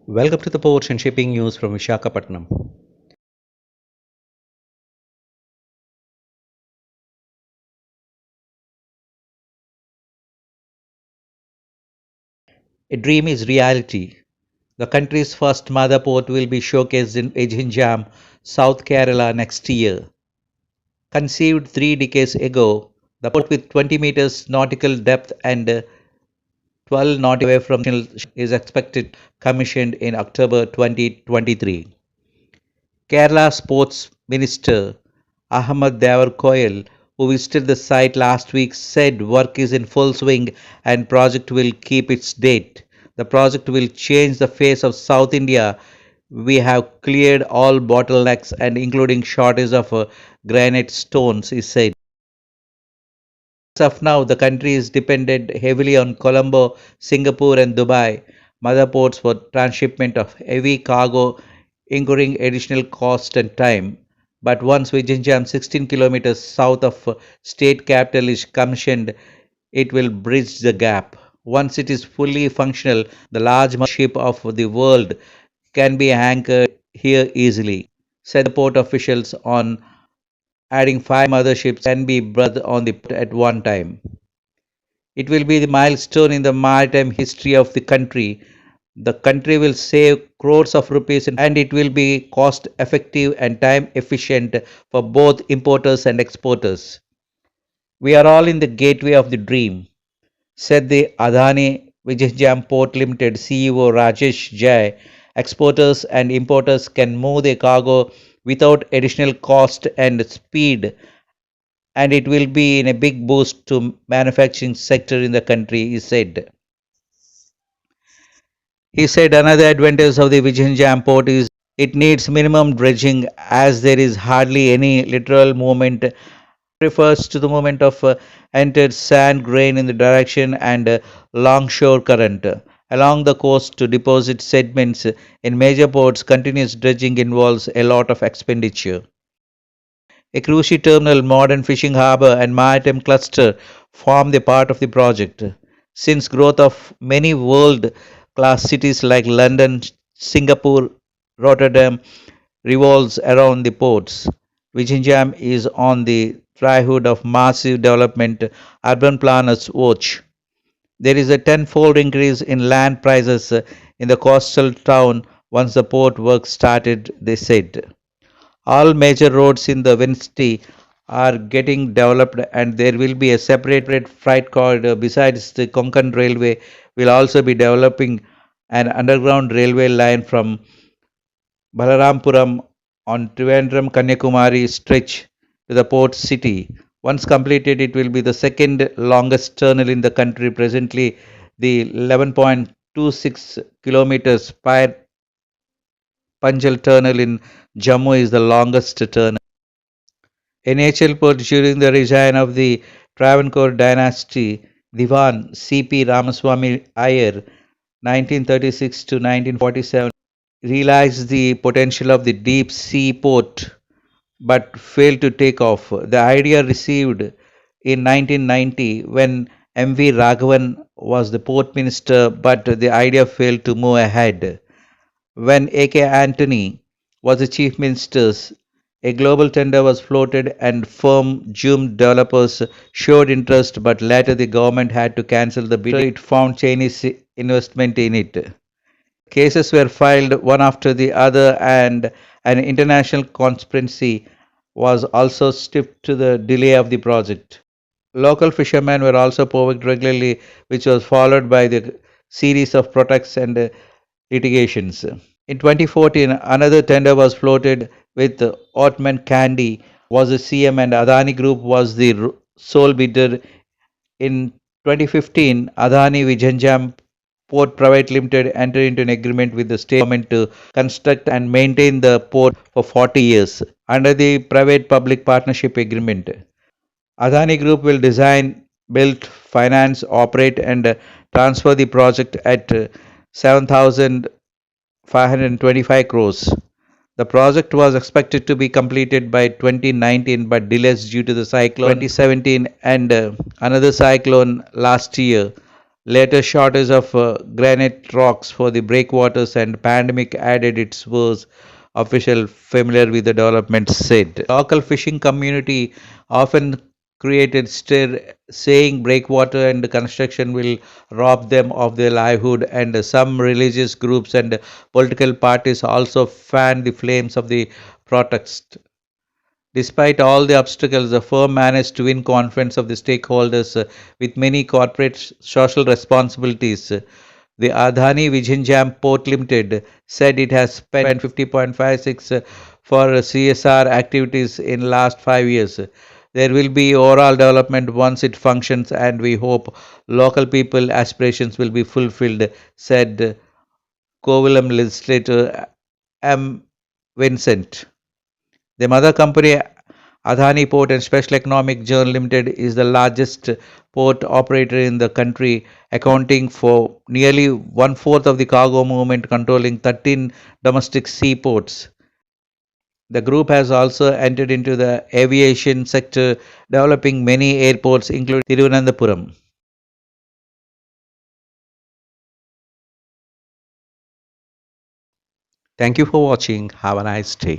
Welcome to the Ports and Shipping News from Visakhapatnam. A dream is reality. The country's first mother port will be showcased in Vizhinjam, South Kerala next year. Conceived 3 decades ago, the port with 20 meters nautical depth and 12 nautical away from is expected commissioned in October 2023. Kerala Sports Minister Ahmad Davar Koyal, who visited the site last week, said work is in full swing and project will keep its date. The project will change the face of South India. We have cleared all bottlenecks and including shortage of granite stones, he said. As of now, the country is dependent heavily on Colombo, Singapore, and Dubai, mother ports for transshipment of heavy cargo, incurring additional cost and time. But once Vizhinjam, 16 kilometers south of state capital, is commissioned, it will bridge the gap. Once it is fully functional, the large ship of the world can be anchored here easily, said the port officials on adding 5 motherships can be berthed on the port at one time. It will be the milestone in the maritime history of the country. The country will save crores of rupees and it will be cost effective and time efficient for both importers and exporters. We are all in the gateway of the dream, said the Adani Vijayjam Port Limited CEO Rajesh Jai. Exporters and importers can move their cargo without additional cost and speed, and it will be in a big boost to manufacturing sector in the country, he said another advantage of the Vizhinjam port is it needs minimum dredging as there is hardly any literal movement. Refers to the movement of entered sand grain in the direction and longshore current along the coast to deposit sediments in major ports. Continuous dredging involves a lot of expenditure. A cruise ship terminal, modern fishing harbour, and maritime cluster form the part of the project. Since growth of many world-class cities like London, Singapore, Rotterdam revolves around the ports, Vizhinjam is on the threshold of massive development. Urban planners watch. There is a tenfold increase in land prices in the coastal town once the port work started, they said. All major roads in the vicinity are getting developed and there will be a separate freight corridor. Besides, the Konkan Railway will also be developing an underground railway line from Balarampuram on Trivandrum Kanyakumari stretch to the port city. Once completed, it will be the second longest tunnel in the country. Presently, the 11.26 kilometers Spire Panjal tunnel in Jammu is the longest tunnel. NHL port during the reign of the Travancore dynasty, Diwan C.P. Ramaswamy Iyer, 1936 to 1947, realized the potential of the deep sea port but failed to take off. The idea received in 1990 when M.V. Raghavan was the port minister, but the idea failed to move ahead. When A.K. Antony was the chief minister, a global tender was floated and firm Zoom developers showed interest, but later the government had to cancel the bid. It found Chinese investment in it. Cases were filed one after the other, and an international conspiracy was also stiffed to the delay of the project. Local fishermen were also provoked regularly, which was followed by the series of protests and litigations. In 2014, another tender was floated with Ottoman Candy was the CM and Adani Group was the sole bidder. In 2015, Adani Vizhinjam Port Private Limited entered into an agreement with the state government to construct and maintain the port for 40 years under the private public partnership agreement. Adani Group will design, build, finance, operate, and transfer the project at 7,525 crores. The project was expected to be completed by 2019, but delays due to the cyclone 2017 and another cyclone last year Later shortage of granite rocks for the breakwaters and pandemic added its woes. Official familiar with the development said. Local fishing community often created stir saying breakwater and construction will rob them of their livelihood, and some religious groups and political parties also fanned the flames of the protest. Despite all the obstacles, the firm managed to win confidence of the stakeholders with many corporate social responsibilities. The Adani Vizhinjam Port Limited said it has spent 50.56 for CSR activities in last 5 years. There will be overall development once it functions, and we hope local people aspirations will be fulfilled, said Kovalam legislator M. Vincent. The mother company, Adani Port and Special Economic Zone Limited, is the largest port operator in the country, accounting for nearly one fourth of the cargo movement, controlling 13 domestic seaports. The group has also entered into the aviation sector, developing many airports, including Thiruvananthapuram. Thank you for watching. Have a nice day.